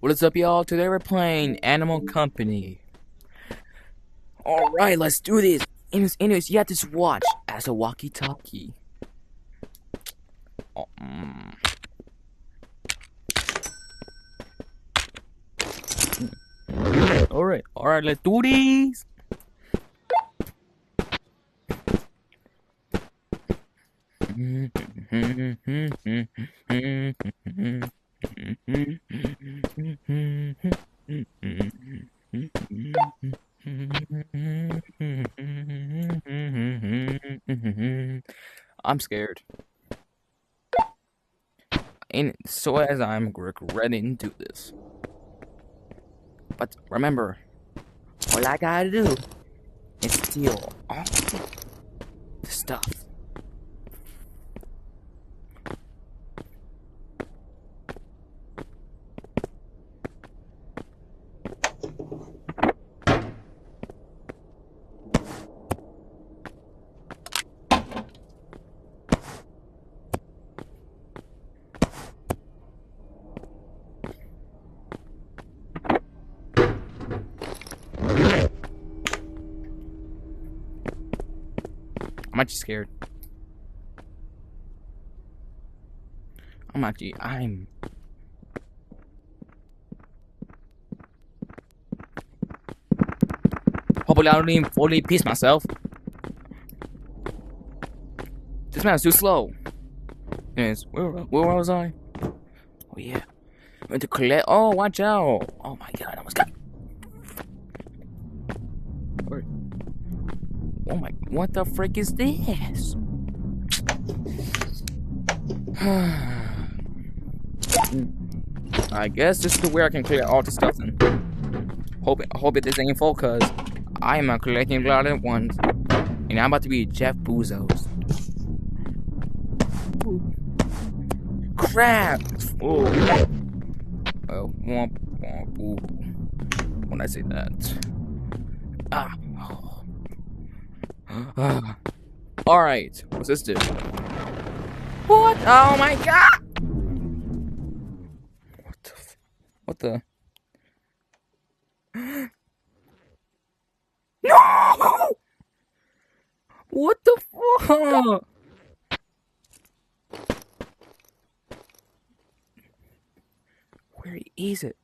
What is up, y'all? Today we're playing Animal Company. Alright, let's do this. Anyways, you have this watch as a walkie-talkie. Oh, Alright, let's do this. I'm scared. And so as I'm regretting to do this. But remember, all I gotta do is steal all the stuff. I'm actually scared. I'm hopefully I don't even fully piece myself. This man's too slow. Yes, where was I? Oh yeah. Went to collect. Oh, watch out. Oh my god, I almost got. Oh my, what the frick is this? I guess this is where I can clear all the stuff then. Hope it ain't full, cause I am collecting a lot at once. And I'm about to be Jeff Bezos. Crap! Oh. Womp womp ooh. When I say that. Alright, what's this do? What? Oh my god! What the? No! What the fuck? Where is it?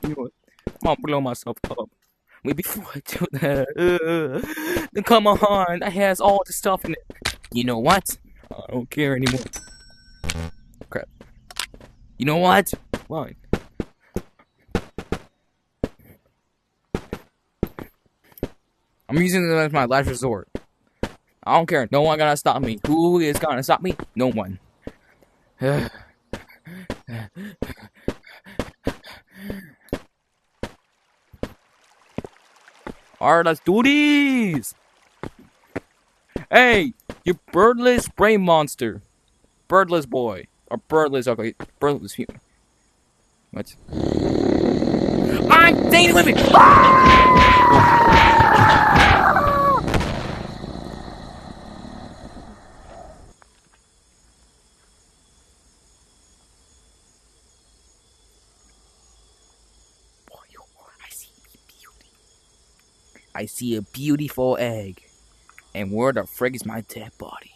You know what? I'm gonna blow myself up. Wait, before I do that, come on, that has all the stuff in it. You know what? I don't care anymore. Crap. You know what? Fine. I'm using this as my last resort. I don't care. No one gonna stop me. Who is gonna stop me? No one. Alright, let's do these! Hey, you birdless brain monster. Birdless boy. Or birdless, okay, birdless human. What? I'm staying with me! I see a beautiful egg. And where the frig is my dead body?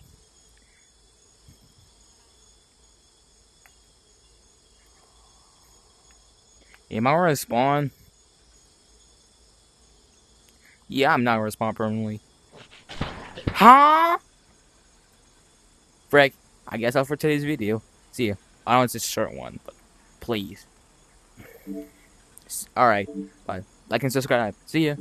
Am I gonna spawn? Yeah, I'm not gonna spawn permanently. Huh? Frig, I guess that's for today's video. See ya. I know it's a short one, but please. Alright, bye. Like and subscribe. See ya.